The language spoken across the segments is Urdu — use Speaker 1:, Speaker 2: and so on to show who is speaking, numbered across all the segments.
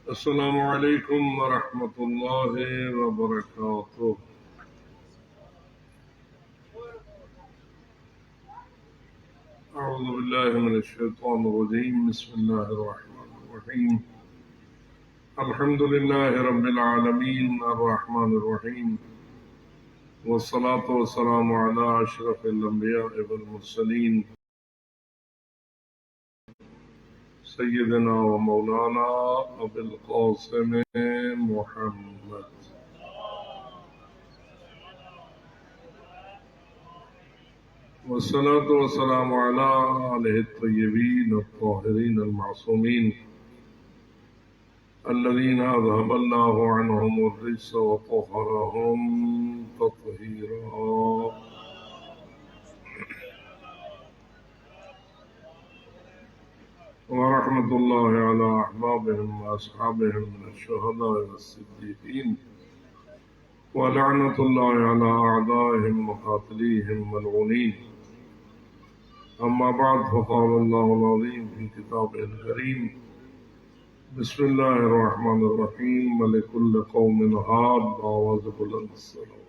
Speaker 1: السلام علیکم ورحمۃ اللہ وبرکاتہ۔ اعوذ باللہ من الشیطان الرجیم، بسم اللہ الرحمن الرحیم۔ الحمد للہ رب العالمین الرحمن الرحیم، والصلاة والسلام علی اشرف الانبیاء والمرسلین، سیدنا و مولانا ابی القاسم محمد۔ والصلاة والسلام علی آلہ الطیبین الطاہرین المعصومین، الذین اذهب اللہ عنہم الرجس وطہرہم تطہیرا۔ ورحمۃ اللہ علی احبابہم واصحابہم من الشہداء والصدیقین، ولعنۃ اللہ علی اعدائہم وقاتلیہم ملعونین۔ اما بعد، فقال اللہ العظیم فی کتابہ الکریم، بسم اللہ الرحمن الرحیم، وَلِكُلِّ قَوْمٍ هَادٍ، آواز بلند الصلوات۔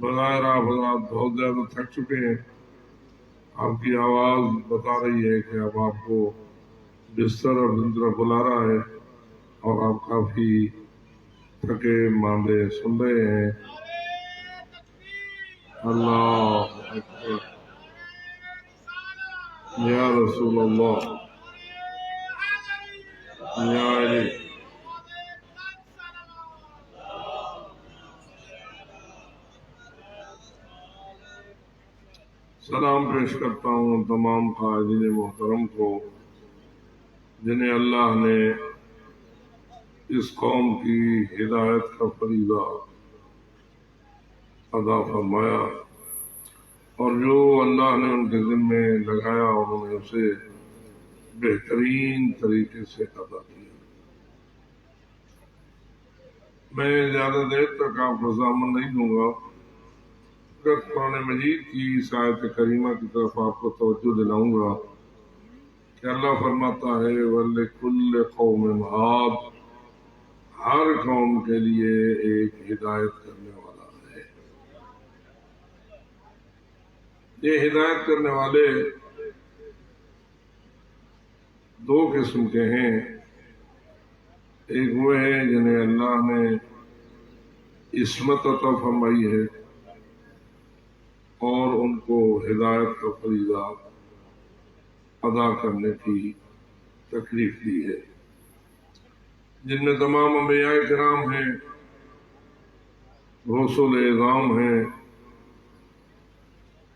Speaker 1: بظاہر آپ حضرات بہت زیادہ تھک چکے ہیں، آپ کی آواز بتا رہی ہے کہ اب آپ کو بستر اور طرف بلا رہا ہے، اور آپ کافی تھکے ماندے سن رہے ہیں۔ اللہ اکبر، یا رسول اللہ، یا علی۔ سلام پیش کرتا ہوں تمام قائدین محترم کو، جنہیں اللہ نے اس قوم کی ہدایت کا فریضہ ادا فرمایا، اور جو اللہ نے ان کے ذمے لگایا انہوں نے اسے بہترین طریقے سے ادا کیا۔ میں زیادہ دیر تک آپ کو ضامن نہیں دوں گا، مگر قرآن مجید کی اس آیت کریمہ کی طرف آپ کو توجہ دلاؤں گا کہ اللہ فرماتا ہے وَلِكُلِّ قَوْمٍ هَادٍ، ہر قوم کے لیے ایک ہدایت کرنے والا ہے۔ یہ ہدایت کرنے والے دو قسم کے ہیں، ایک وہ ہیں جنہیں اللہ نے عصمت عطا فرمائی ہے اور ان کو ہدایت کا فریضہ ادا کرنے کی تکلیف دی ہے، جن میں تمام انبیاء کرام ہیں، رسول اعظام ہیں،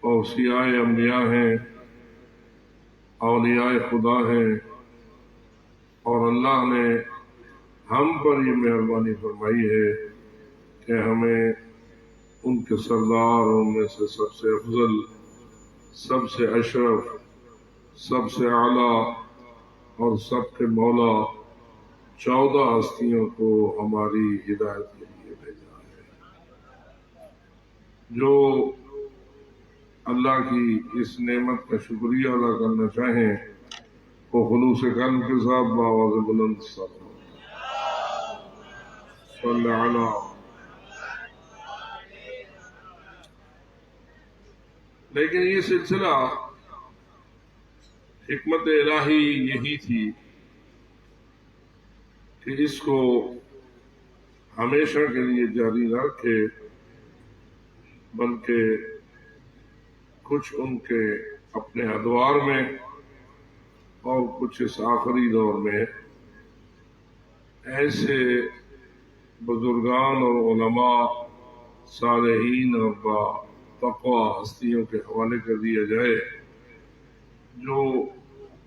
Speaker 1: اوصیاء انبیاء ہیں، اولیاء خدا ہیں، اور اللہ نے ہم پر یہ مہربانی فرمائی ہے کہ ہمیں ان کے سردار، ان میں سے سب سے افضل، سب سے اشرف، سب سے اعلیٰ اور سب کے مولا 14 ہستیوں کو ہماری ہدایت کے لیے بھیجا ہے۔ جو اللہ کی اس نعمت کا شکریہ ادا کرنا چاہیں وہ خلوص قلب کے ساتھ بآواز بلند صلی علی۔ لیکن یہ سلسلہ حکمت الہی یہی تھی کہ اس کو ہمیشہ کے لیے جاری نہ رکھے، بلکہ کچھ ان کے اپنے ادوار میں اور کچھ اس آخری دور میں ایسے بزرگان اور علماء، صالحین اور با تقوی ہستیوں کے حوالے کر دیا جائے جو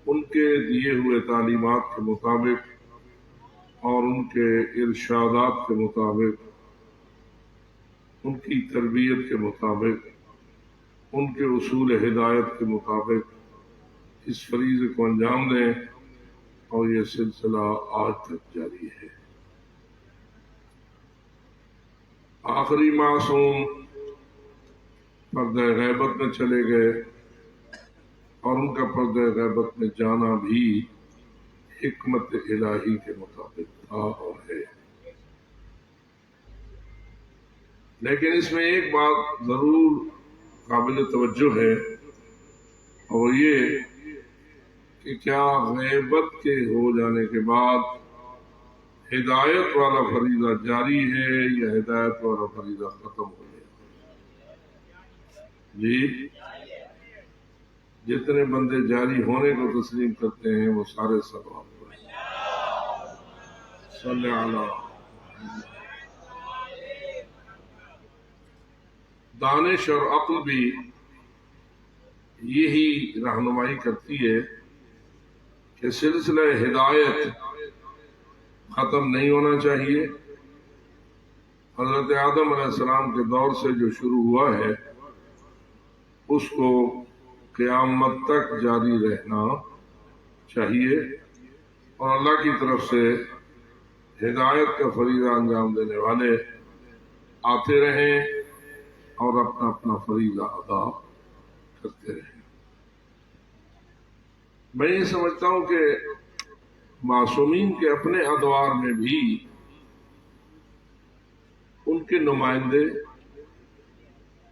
Speaker 1: ان کے دیے ہوئے تعلیمات کے مطابق اور ان کے ارشادات کے مطابق، ان کی تربیت کے مطابق، ان کے اصول ہدایت کے مطابق اس فریضے کو انجام دیں، اور یہ سلسلہ آج تک جاری ہے۔ آخری معصوم پردہ غیبت میں چلے گئے، اور ان کا پردہ غیبت میں جانا بھی حکمت الہی کے مطابق تھا اور ہے۔ لیکن اس میں ایک بات ضرور قابل توجہ ہے، اور یہ کہ کیا غیبت کے ہو جانے کے بعد ہدایت والا فریضہ جاری ہے یا ہدایت والا فریضہ ختم ہو گیا؟ جی، جتنے بندے جاری ہونے کو تسلیم کرتے ہیں وہ سارے ثواب پر صلی اللہ۔ دانش اور عقل بھی یہی رہنمائی کرتی ہے کہ سلسلہ ہدایت ختم نہیں ہونا چاہیے۔ حضرت آدم علیہ السلام کے دور سے جو شروع ہوا ہے اس کو قیامت تک جاری رہنا چاہیے، اور اللہ کی طرف سے ہدایت کا فریضہ انجام دینے والے آتے رہیں اور اپنا اپنا فریضہ ادا کرتے رہیں۔ میں یہ سمجھتا ہوں کہ معصومین کے اپنے ادوار میں بھی ان کے نمائندے،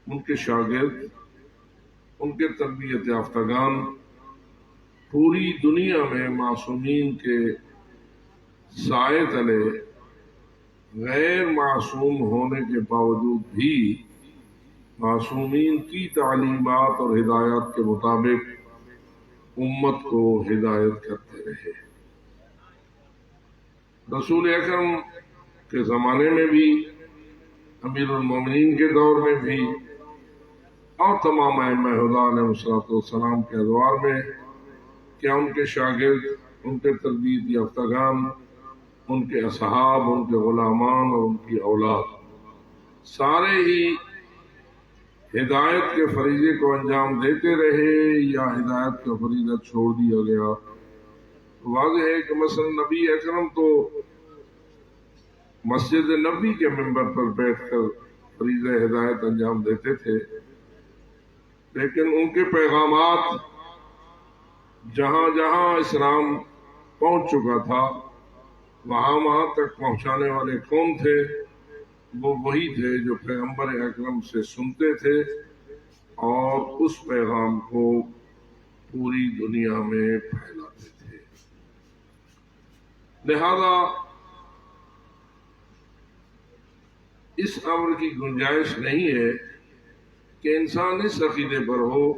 Speaker 1: ان کے شاگرد، ان کے تربیت یافتگان پوری دنیا میں معصومین کے سائے تلے غیر معصوم ہونے کے باوجود بھی معصومین کی تعلیمات اور ہدایات کے مطابق امت کو ہدایت کرتے رہے۔ رسول اکرم کے زمانے میں بھی، امیر المومنین کے دور میں بھی، اور تمام ائمہ ہدی علیہ السلام کے ادوار میں، کیا ان کے شاگرد، ان کے تربیت یافتگان، ان کے اصحاب، ان کے غلامان اور ان کی اولاد سارے ہی ہدایت کے فریضے کو انجام دیتے رہے یا ہدایت کا فریضہ چھوڑ دیا گیا؟ واضح ہے کہ مثلا نبی اکرم تو مسجد نبی کے ممبر پر بیٹھ کر فریضہ ہدایت انجام دیتے تھے، لیکن ان کے پیغامات جہاں جہاں اسلام پہنچ چکا تھا وہاں تک پہنچانے والے کون تھے؟ وہ وہی تھے جو پیغمبر اکرم سے سنتے تھے اور اس پیغام کو پوری دنیا میں پھیلاتے تھے۔ لہذا اس امر کی گنجائش نہیں ہے کہ انسان اس عقیدے پر ہو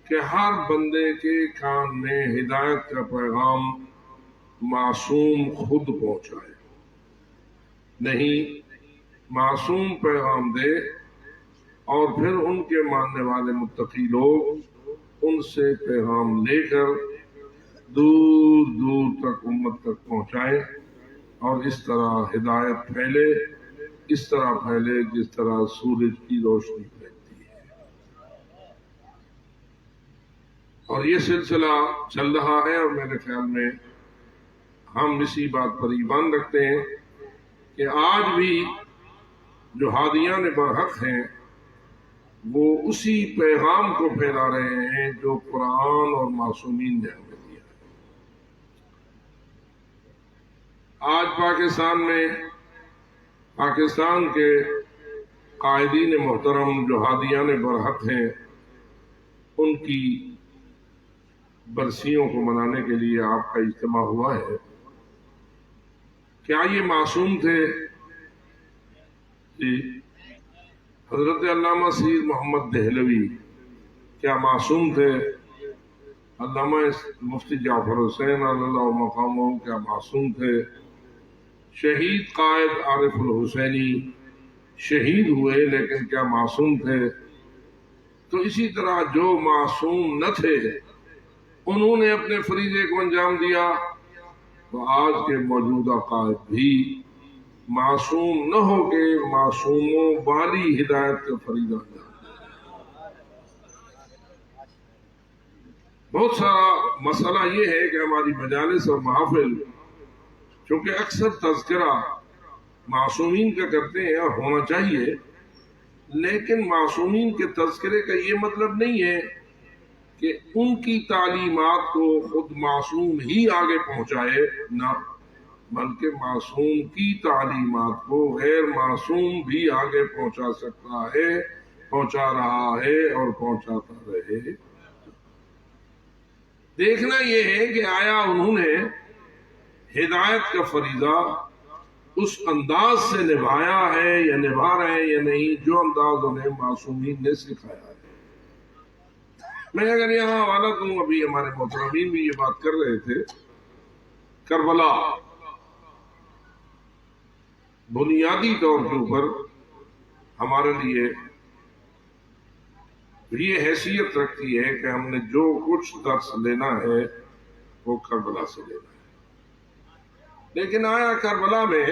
Speaker 1: کہ ہر بندے کے کان میں ہدایت کا پیغام معصوم خود پہنچائے۔ نہیں، معصوم پیغام دے اور پھر ان کے ماننے والے متقی لوگ ان سے پیغام لے کر دور دور تک امت تک پہنچائیں، اور اس طرح ہدایت پھیلے، اس طرح پھیلے جس طرح سورج کی روشنی پھیلتی ہے۔ اور یہ سلسلہ چل رہا ہے، اور میرے خیال میں ہم اسی بات پر ایمان رکھتے ہیں کہ آج بھی جو ہادیان برحق ہیں وہ اسی پیغام کو پھیلا رہے ہیں جو قرآن اور معصومین نے ہمیں دیا ہے۔ آج پاکستان میں پاکستان کے قائدین محترم جو ہادیان برحق ہیں ان کی برسیوں کو منانے کے لیے آپ کا اجتماع ہوا ہے۔ کیا یہ معصوم تھے؟ جی، حضرت علامہ سید محمد دہلوی کیا معصوم تھے؟ علامہ مفتی جعفر حسین علی اللہ مقامہ کیا معصوم تھے؟ شہید قائد عارف الحسینی شہید ہوئے لیکن کیا معصوم تھے؟ تو اسی طرح جو معصوم نہ تھے انہوں نے اپنے فریضے کو انجام دیا، تو آج کے موجودہ قائد بھی معصوم نہ ہو کے معصوموں والی ہدایت کا فریضہ انجام دیا۔ بہت سارا مسئلہ یہ ہے کہ ہماری مجالس اور محافل چونکہ اکثر تذکرہ معصومین کا کرتے ہیں اور ہونا چاہیے، لیکن معصومین کے تذکرے کا یہ مطلب نہیں ہے کہ ان کی تعلیمات کو خود معصوم ہی آگے پہنچائے نہ، بلکہ معصوم کی تعلیمات کو غیر معصوم بھی آگے پہنچا سکتا ہے، پہنچا رہا ہے اور پہنچاتا رہے۔ دیکھنا یہ ہے کہ آیا انہوں نے ہدایت کا فریضہ اس انداز سے نبھایا ہے یا نبھا رہے ہیں یا نہیں جو انداز انہیں معصومین نے سکھایا ہے۔ میں اگر یہاں حوالہ دوں، ابھی ہمارے محترمین بھی یہ بات کر رہے تھے، کربلا بنیادی طور کے اوپر ہمارے لیے یہ حیثیت رکھتی ہے کہ ہم نے جو کچھ درس لینا ہے وہ کربلا سے لینا ہے۔ لیکن آیا کربلا میں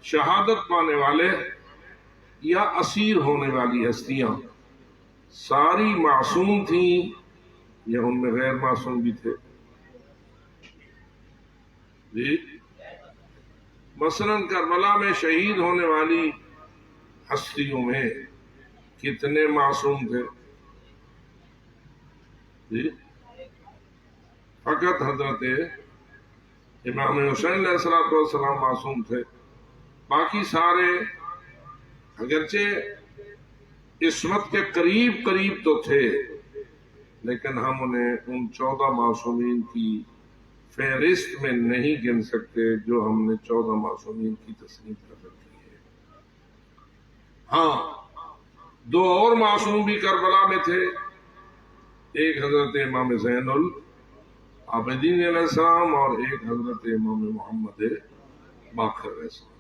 Speaker 1: شہادت پانے والے یا اسیر ہونے والی ہستیاں ساری معصوم تھیں یا ان میں غیر معصوم بھی تھے؟ جی، مثلا کربلا میں شہید ہونے والی ہستیوں میں کتنے معصوم تھے؟ جی، فقط حضرت امام حسین علیہ السلام معصوم تھے، باقی سارے اگرچہ عصمت کے قریب قریب تو تھے، لیکن ہم انہیں ان 14 معصومین کی فہرست میں نہیں گن سکتے جو ہم نے 14 معصومین کی تصنیف کر رکھی ہے۔ ہاں، 2 اور معصوم بھی کربلا میں تھے، ایک حضرت امام زین العابدین علیہ السلام اور ایک حضرت امام محمد باقر علیہ السلام۔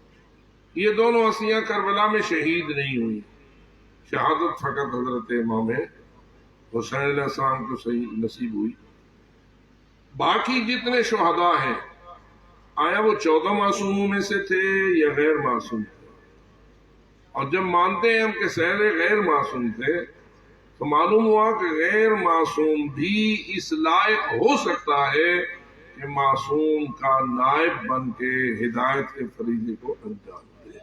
Speaker 1: یہ دونوں ہستیاں کربلا میں شہید نہیں ہوئی، شہادت فقط حضرت امام حسین علیہ السلام کو صحیح نصیب ہوئی۔ باقی جتنے شہداء ہیں، آیا وہ 14 معصوموں میں سے تھے یا غیر معصوم تھے؟ اور جب مانتے ہیں ہم کہ سارے غیر معصوم تھے، تو معلوم ہوا کہ غیر معصوم بھی اس لائق ہو سکتا ہے کہ معصوم کا نائب بن کے ہدایت کے فریضے کو انجام دے۔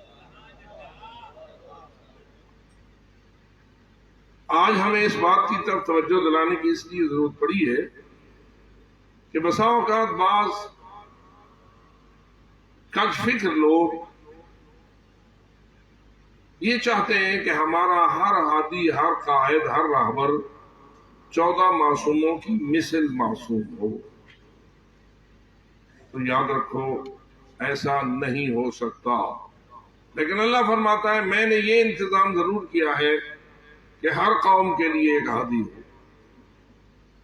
Speaker 1: آج ہمیں اس بات کی طرف توجہ دلانے کی اس لیے ضرورت پڑی ہے کہ بسا اوقات بعض کج فکر لوگ یہ چاہتے ہیں کہ ہمارا ہر ہادی، ہر قائد، ہر راہبر 14 معصوموں کی مثل معصوم ہو۔ تو یاد رکھو ایسا نہیں ہو سکتا، لیکن اللہ فرماتا ہے میں نے یہ انتظام ضرور کیا ہے کہ ہر قوم کے لیے ایک ہادی ہو۔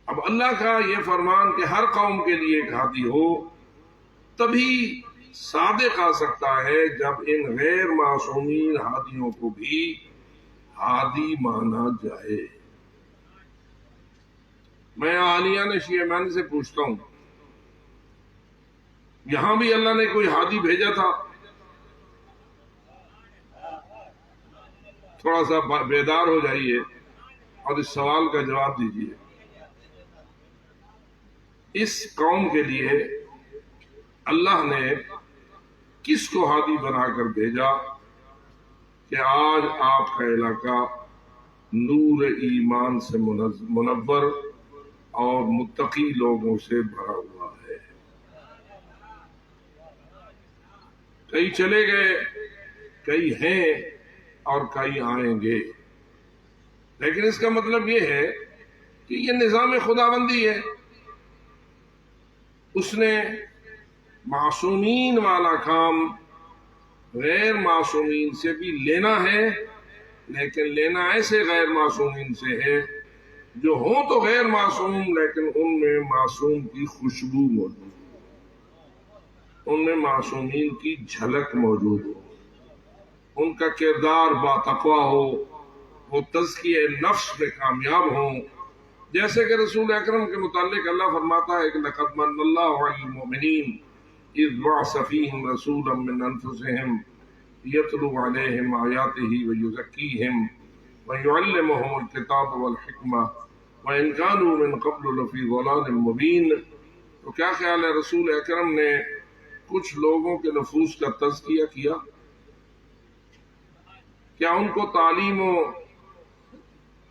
Speaker 1: اب اللہ کا یہ فرمان کہ ہر قوم کے لیے ایک ہادی ہو تبھی صادق آ سکتا ہے جب ان غیر معصومین ہادیوں کو بھی ہادی مانا جائے۔ میں عالیان شیعہ ایمانی سے پوچھتا ہوں، یہاں بھی اللہ نے کوئی ہادی بھیجا تھا؟ تھوڑا سا بیدار ہو جائیے اور اس سوال کا جواب دیجیے۔ اس قوم کے لیے اللہ نے کس کو ہادی بنا کر بھیجا کہ آج آپ کا علاقہ نور ایمان سے منور اور متقی لوگوں سے بھرا ہوا ہے؟ کئی چلے گئے، کئی ہیں اور کئی آئیں گے، لیکن اس کا مطلب یہ ہے کہ یہ نظام خداوندی ہے۔ اس نے معصومین والا کام غیر معصومین سے بھی لینا ہے، لیکن لینا ایسے غیر معصومین سے ہے جو ہوں تو غیر معصوم لیکن ان میں معصوم کی خوشبو موجود ہو، ان میں معصومین کی جھلک موجود ہو، ان کا کردار باتقویٰ ہو، وہ تزکیہ نفس میں کامیاب ہوں۔ جیسے کہ رسول اکرم کے متعلق اللہ فرماتا ہے کہ لَقَدْ مَنَّ اللَّهُ عَلَى الْمُؤْمِنِينَ إِذْ بَعَثَ فِيهِمْ رَسُولًا مِّنْ أَنفُسِهِمْ يَتْلُو عَلَيْهِمْ آيَاتِهِ وَيُزَكِّيهِمْ وَيُعَلِّمُهُمُ الْكِتَابَ وَالْحِكْمَةَ وَإِنْ كَانُوا مِنْ قَبْلُ لَفِي ضَلَالٍ مُّبِينٍ۔ تو کیا خیال ہے، رسول اکرم نے کچھ لوگوں کے نفوس کا تزکیہ کیا؟ کیا ان کو تعلیم و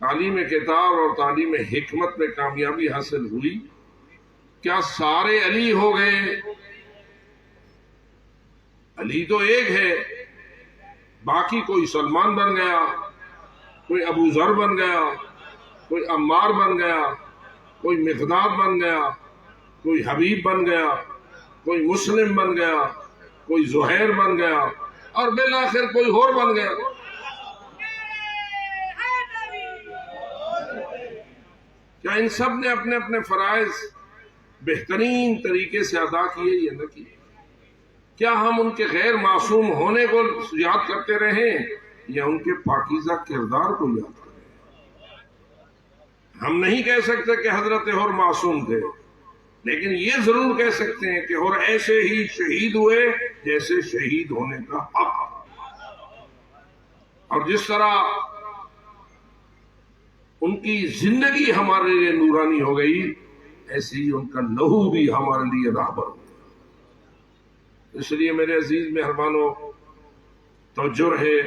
Speaker 1: تعلیم کتاب اور تعلیم حکمت میں کامیابی حاصل ہوئی، کیا سارے علی ہو گئے؟ علی تو ایک ہے، باقی کوئی سلمان بن گیا، کوئی ابو ذر بن گیا، کوئی عمار بن گیا، کوئی مقداد بن گیا، کوئی حبیب بن گیا، کوئی مسلم بن گیا، کوئی زہیر بن گیا، اور بالآخر کوئی اور بن گیا۔ کیا ان سب نے اپنے اپنے فرائض بہترین طریقے سے ادا کیے یا نہ کیے؟ کیا ہم ان کے غیر معصوم ہونے کو یاد کرتے رہیں یا ان کے پاکیزہ کردار کو یاد کریں؟ ہم نہیں کہہ سکتے کہ حضرت اور معصوم تھے، لیکن یہ ضرور کہہ سکتے ہیں کہ اور ایسے ہی شہید ہوئے جیسے شہید ہونے کا حق، اور جس طرح ان کی زندگی ہمارے لیے نورانی ہو گئی، ایسے ہی ان کا لہو بھی ہمارے لیے راہبر ہو گیا۔ اس لیے میرے عزیز مہربانوں، توجہ رہے،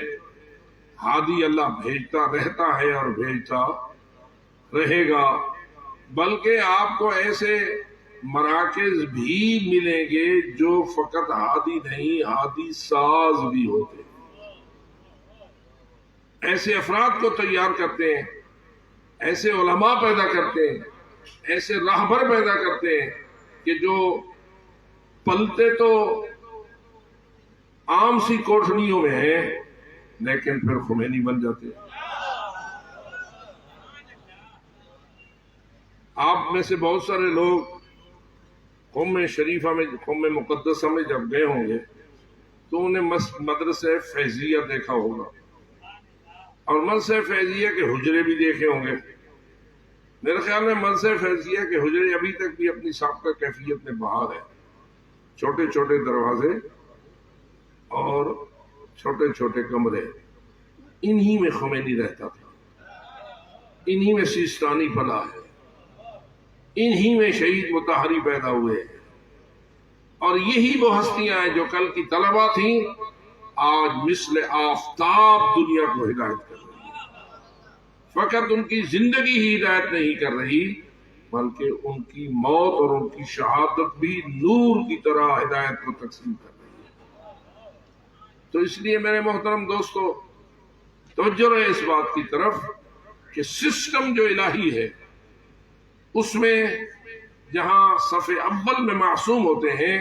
Speaker 1: ہادی اللہ بھیجتا رہتا ہے اور بھیجتا رہے گا، بلکہ آپ کو ایسے مراکز بھی ملیں گے جو فقط ہادی نہیں، ہادی ساز بھی ہوتے ہیں۔ ایسے افراد کو تیار کرتے ہیں، ایسے علماء پیدا کرتے ہیں، ایسے راہبر پیدا کرتے ہیں کہ جو پلتے تو عام سی کوٹھڑیوں میں ہیں لیکن پھر خمینی بن جاتے ہیں۔ آپ میں سے بہت سارے لوگ قوم شریفہ میں، قوم مقدسہ میں جب گئے ہوں گے تو انہیں مدرسہ فیضیہ دیکھا ہوگا، اور مدرسہ فیضیہ کے حجرے بھی دیکھے ہوں گے۔ میرے خیال میں مدرسہ فیضیہ کے حجرے ابھی تک بھی اپنی سابقہ کیفیت میں بحال ہے، چھوٹے چھوٹے دروازے اور چھوٹے چھوٹے کمرے، انہی میں خمینی رہتا تھا، انہی میں سیستانی پلا ہے، انہی میں شہید مطہری پیدا ہوئے ہیں، اور یہی وہ ہستیاں ہیں جو کل کی طلبہ تھیں، آج مثل آفتاب دنیا کو ہدایت کر رہی ہیں۔ فقط ان کی زندگی ہی ہدایت نہیں کر رہی، بلکہ ان کی موت اور ان کی شہادت بھی نور کی طرح ہدایت کو تقسیم کر رہی ہے۔ تو اس لیے میرے محترم دوستو، توجہ رہے اس بات کی طرف کہ سسٹم جو الہی ہے، اس میں جہاں صف اول میں معصوم ہوتے ہیں،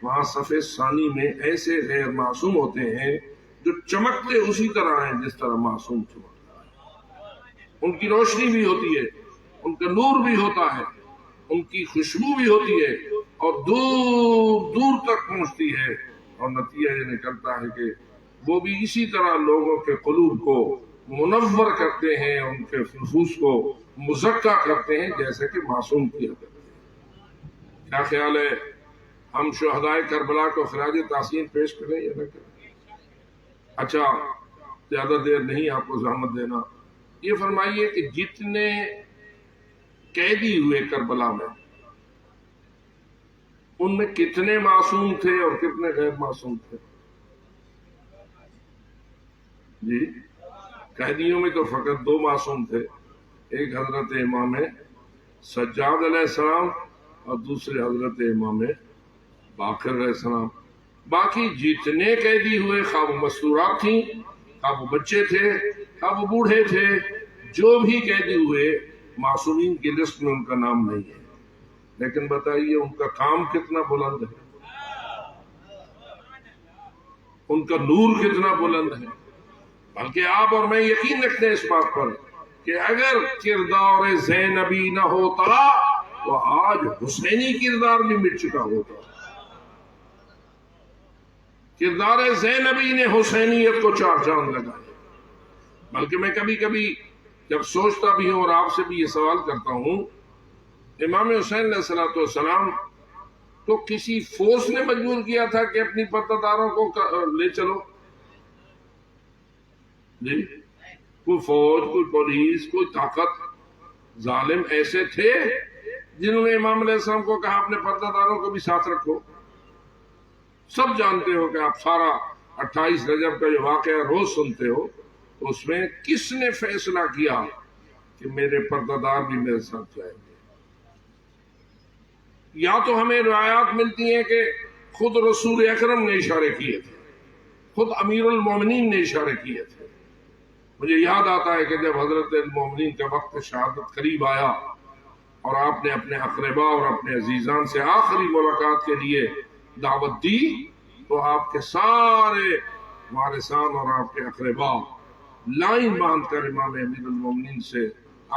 Speaker 1: وہاں صف ثانی میں ایسے غیر معصوم ہوتے ہیں جو چمکتے اسی طرح ہیں جس طرح معصوم چمکتا ہے۔ ان کی روشنی بھی ہوتی ہے، ان کا نور بھی ہوتا ہے، ان کی خوشبو بھی ہوتی ہے، اور دور دور تک پہنچتی ہے، اور نتیجہ یہ نکلتا ہے کہ وہ بھی اسی طرح لوگوں کے قلوب کو منور کرتے ہیں، ان کے نفوس کو مزکا کرتے ہیں جیسے کہ معصوم کیا کرتے ہیں۔ کیا خیال ہے ہم شہدائے کربلا کو خراج تحسین پیش کریں یا نہ کریں؟ اچھا، زیادہ دیر نہیں آپ کو زحمت دینا، یہ فرمائیے کہ جتنے قیدی ہوئے کربلا میں، ان میں کتنے معصوم تھے اور کتنے غیر معصوم تھے؟ جی، قیدیوں میں تو فقط 2 معصوم تھے، ایک حضرت امام سجاد علیہ السلام اور دوسرے حضرت امام باقر علیہ السلام۔ باقی جتنے قیدی ہوئے، خواہ وہ مستورات تھیں، خواہ وہ بچے تھے، خواہ وہ بوڑھے تھے، جو بھی قیدی ہوئے، معصومین کی لسٹ میں ان کا نام نہیں ہے، لیکن بتائیے ان کا کام کتنا بلند ہے، ان کا نور کتنا بلند ہے۔ بلکہ آپ اور میں یقین رکھتے ہیں اس بات پر کہ اگر کردار زینبی نہ ہوتا تو آج حسینی کردار بھی مٹ چکا ہوتا۔ کردار زینبی نے حسینیت کو 4 چاند لگائے۔ بلکہ میں کبھی کبھی جب سوچتا بھی ہوں اور آپ سے بھی یہ سوال کرتا ہوں، امام حسین علیہ السلام تو کسی فورس نے مجبور کیا تھا کہ اپنی پردہ داروں کو لے چلو؟ جی، کوئی فوج، کوئی پولیس، کوئی طاقت، ظالم ایسے تھے جنہوں نے امام علیہ السلام کو کہا اپنے پردہ داروں کو بھی ساتھ رکھو؟ سب جانتے ہو کہ آپ سارا 28 رجب کا جو واقعہ روز سنتے ہو، تو اس میں کس نے فیصلہ کیا کہ میرے پردہ بھی میرے ساتھ جائیں گے. یا تو ہمیں روایات ملتی ہیں کہ خود رسول اکرم نے اشارے کیے تھے، خود امیر المومنین نے اشارے کیے تھے. مجھے یاد آتا ہے کہ جب حضرت المومنین کا وقت شہادت قریب آیا اور آپ نے اپنے اقربا اور اپنے عزیزان سے آخری ملاقات کے لیے دعوت دی، تو آپ کے سارے وارثان اور آپ کے اقربا لائن باندھ کر امام امیر المومنین سے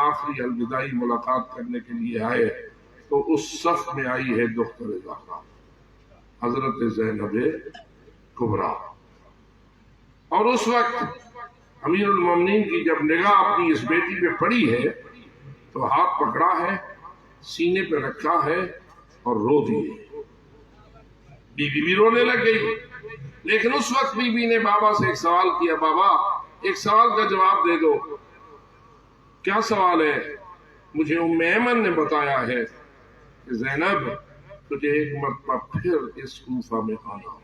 Speaker 1: آخری الوداعی ملاقات کرنے کے لیے آئے. تو اس صف میں آئی ہے دختر زہرا حضرت زینب کبریٰ. اور اس وقت امیر المومنین کی جب نگاہ اپنی اس بیٹی پہ پڑی ہے تو ہاتھ پکڑا ہے، سینے پہ رکھا ہے اور رو دیے. بی بی بھی رونے لگ گئی. لیکن اس وقت بی بی نے بابا سے ایک سوال کیا، بابا ایک سوال کا جواب دے دو. کیا سوال ہے؟ مجھے ام ایمن نے بتایا ہے کہ زینب تجھے ایک مرتبہ پھر اس کوفہ میں آنا ہوگا.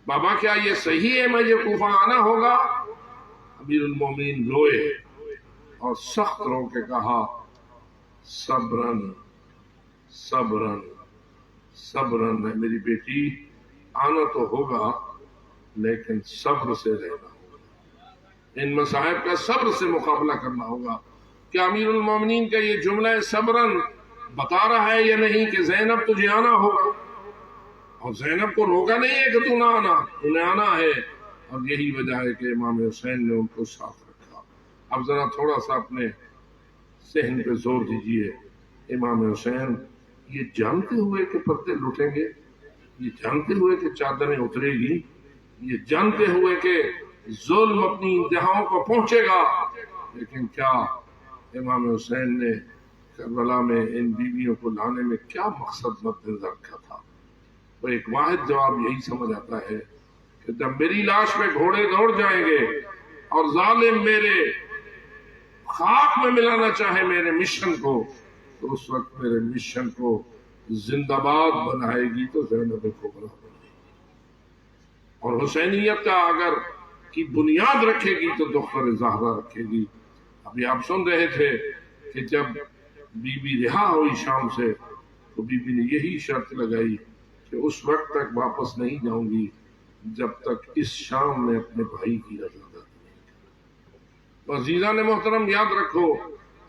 Speaker 1: بابا کیا یہ صحیح ہے مجھے کوفہ آنا ہوگا؟ امیر المومنین روئے اور سخت رو کے کہا، صبرن صبرن صبرن ہے میری بیٹی، آنا تو ہوگا لیکن صبر سے رہنا ہوگا، ان مصائب کا صبر سے مقابلہ کرنا ہوگا. کیا امیر المومنین کا یہ جملہ صبرن بتا رہا ہے یا نہیں کہ زینب تجھے آنا ہوگا؟ اور زینب کو روکا نہیں ہے کہ تو نہ آنا، انہیں آنا ہے. اور یہی وجہ ہے کہ امام حسین نے ان کو ساتھ رکھا. اب ذرا تھوڑا سا اپنے ذہن پہ زور دیجئے. امام حسین یہ جانتے ہوئے کہ پردے لٹیں گے، یہ جانتے ہوئے کہ چادریں اترے گی، یہ جانتے ہوئے کہ ظلم اپنی انتہاؤں کو پہنچے گا، لیکن کیا امام حسین نے کربلا میں ان بیویوں کو لانے میں کیا مقصد مد نظر رکھا تھا؟ تو ایک واحد جواب یہی سمجھ آتا ہے کہ جب میری لاش پہ گھوڑے دوڑ جائیں گے اور ظالم میرے خاک میں ملانا چاہے میرے مشن کو، تو اس وقت میرے مشن کو زندہ باد بنائے گی تو زینب کبریٰ بنائے گی. اور حسینیت کا اگر کی بنیاد رکھے گی تو دختر زہرا رکھے گی. ابھی آپ سن رہے تھے کہ جب بی بی رہا ہوئی شام سے تو بی بی نے یہی شرط لگائی کہ اس وقت تک واپس نہیں جاؤں گی جب تک اس شام میں اپنے بھائی کی رضامندی نہیں کروں. تو عزیزان محترم یاد رکھو،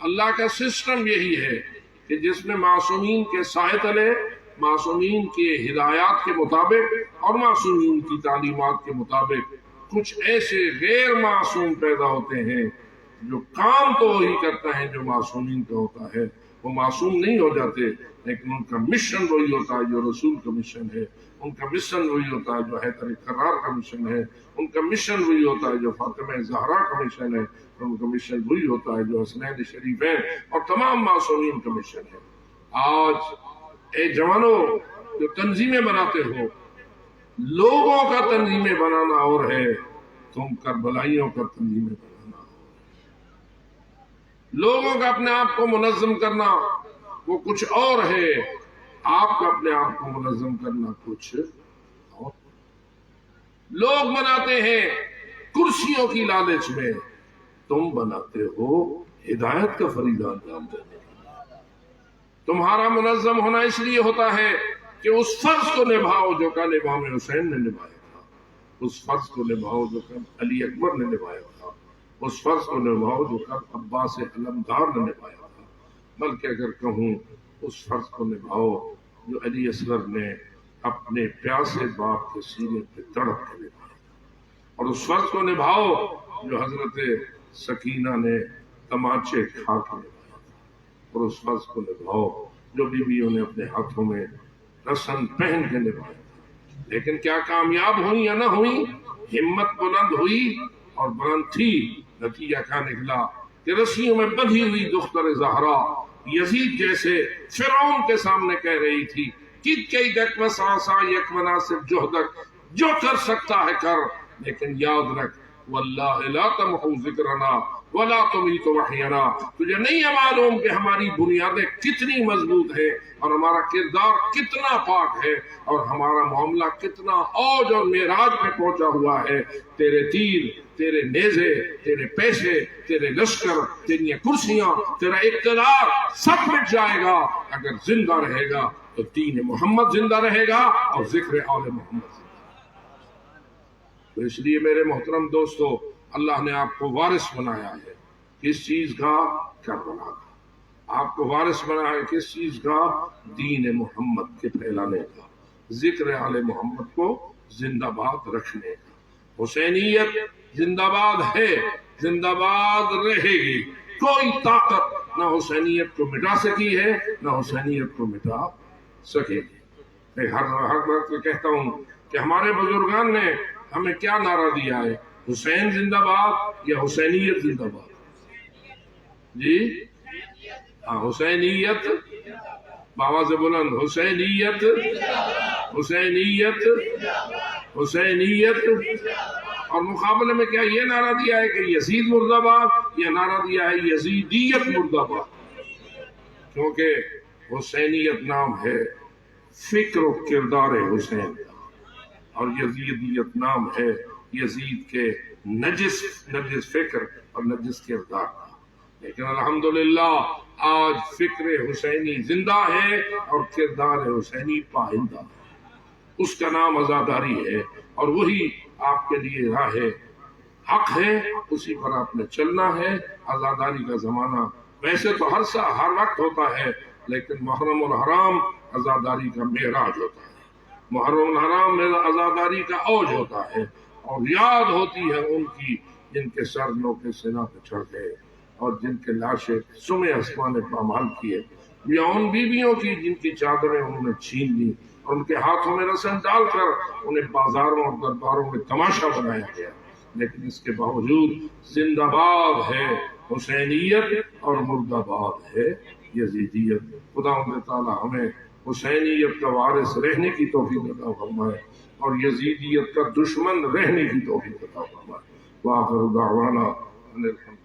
Speaker 1: اللہ کا سسٹم یہی ہے کہ جس میں معصومین کے سائے تلے، معصومین کے ہدایات کے مطابق اور معصومین کی تعلیمات کے مطابق کچھ ایسے غیر معصوم پیدا ہوتے ہیں جو کام تو وہی کرتا ہے جو معصومین کا ہوتا ہے. وہ معصوم نہیں ہو جاتے لیکن ان کا مشن وہی ہوتا ہے جو رسول کا مشن ہے، ان کا مشن وہی ہوتا ہے جو حیدر کرار کا مشن ہے، ان کا مشن وہی ہوتا ہے جو فاطمہ زہرا کا مشن ہے، ان کا مشن وہی ہوتا ہے جو حسنین شریفین اور تمام معصومین کا مشن ہے. آج اے جوانوں جو تنظیمیں بناتے ہو، لوگوں کا تنظیمیں بنانا اور ہے، تم کربلائیوں کا تنظیمیں بنانا. لوگوں کا اپنے آپ کو منظم کرنا وہ کچھ اور ہے، آپ کا اپنے آپ کو منظم کرنا کچھ اور. لوگ بناتے ہیں کرسیوں کی لالچ میں، تم بناتے ہو ہدایت کا فریضہ انجام دینے. تمہارا منظم ہونا اس لیے ہوتا ہے کہ اس فرض کو نبھاؤ جو کل امام حسین نے نبھایا تھا، اس فرض کو نبھاؤ جو کل علی اکبر نے نبھایا تھا، اس فرض کو نبھاؤ جو کل عباس علمدار نے نبھایا تھا، بلکہ اگر کہوں اس فرض کو نبھاؤ جو علی اصغر نے اپنے پیاسے باپ کے سینے پہ تڑپ کے نبھایا، اور اس فرض کو نبھاؤ جو حضرت سکینہ نے تماچے کھا کے نبھایا، اور اس فرض کو نبھاؤ جو بیویوں نے اپنے ہاتھوں میں رسن پہن کے نبھایا. لیکن کیا کامیاب ہوئی یا نہ ہوئی؟ ہمت بلند ہوئی اور بلند تھی. نتیجہ کیا نکلا کہ رسیوں میں بندھی ہوئی دختر زہرا یزید جیسے فرعون کے سامنے کہہ رہی تھی کہ کیدک و ساسا یک مناسب جہدک، جو کر سکتا ہے کر، لیکن یاد رکھ واللہ لا تمحو ذکرنا ولا تمیت وحینا، تجھے نہیں ہے معلوم کہ ہماری بنیادیں کتنی مضبوط ہیں اور ہمارا کردار کتنا پاک ہے اور ہمارا معاملہ کتنا اوج اور معراج پہ پہنچا ہوا ہے۔ تیرے تیر، تیرے نیزے، تیرے پیسے، تیرے لشکر، تیری کرسیاں، تیرا اقتدار سب مٹ جائے گا، اگر زندہ رہے گا تو دین محمد زندہ رہے گا اور ذکر آل محمد زندہ۔ تو اس لیے میرے محترم دوستو، اللہ نے آپ کو وارث بنایا ہے کس چیز کا؟ کربلا کا۔ آپ کو وارث بنایا ہے کس چیز کا؟ دین محمد کے پھیلانے کا، ذکر آل محمد کو زندہ باد رکھنے کا۔ حسینیت زندہ باد ہے، زندہ باد رہے گی۔ کوئی طاقت نہ حسینیت کو مٹا سکی ہے، نہ حسینیت کو مٹا سکے گی۔ میں ہر وقت کہتا ہوں کہ ہمارے بزرگان نے ہمیں کیا نعرہ دیا ہے؟ حسین زندہ باد یا حسینیت زندہ باد؟ جی ہاں، حسینیت، آواز بلند، حسینیت، حسینیت، حسینیت۔ اور مقابلے میں کیا یہ نعرہ دیا ہے کہ یزید مرد آباد، یا نعرہ دیا ہے یزیدیت مرد آباد؟ کیونکہ حسینیت نام ہے فکر و کردار حسین کا، اور یزیدیت نام ہے یزید کے نجس فکر اور نجس کردار کا۔ لیکن الحمدللہ آج فکر حسینی زندہ ہے اور کردار حسینی پائندہ ہے۔ اس کا نام عزاداری ہے، اور وہی آپ کے لیے راہ حق ہے، اسی پر آپ نے چلنا ہے۔ عزاداری کا زمانہ ویسے تو ہر وقت ہوتا ہے، لیکن محرم الحرام عزاداری کا معراج ہوتا ہے، محرم الحرام میں عزاداری کا اوج ہوتا ہے، اور یاد ہوتی ہے ان کی جن کے سر نوکے سنا پہ چڑھ گئے اور جن کے لاشیں سمے آسمان پامال کیے، یا ان بیویوں کی جن کی چادریں انہوں نے چھین لی اور ان کے ہاتھوں میں رسن ڈال کر انہیں بازاروں اور درباروں میں تماشا بنایا گیا۔ لیکن اس کے باوجود زندہ باد ہے حسینیت اور مرد آباد ہے یزیدیت۔ خداوند تعالی ہمیں حسینیت کا وارث رہنے کی توفیق عطا فرمائے اور یزیدیت کا دشمن رہنے کی توفیق عطا فرمائے۔ وآخر دعوانا ان الحمد